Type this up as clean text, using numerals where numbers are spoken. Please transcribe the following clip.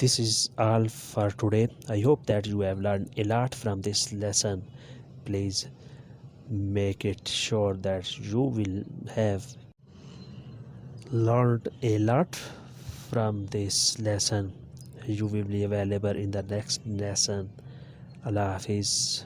This is all for today. I hope that you have learned a lot from this lesson. Please make it sure that you will have learned a lot from this lesson. You will be available in the next lesson. Allah Hafiz.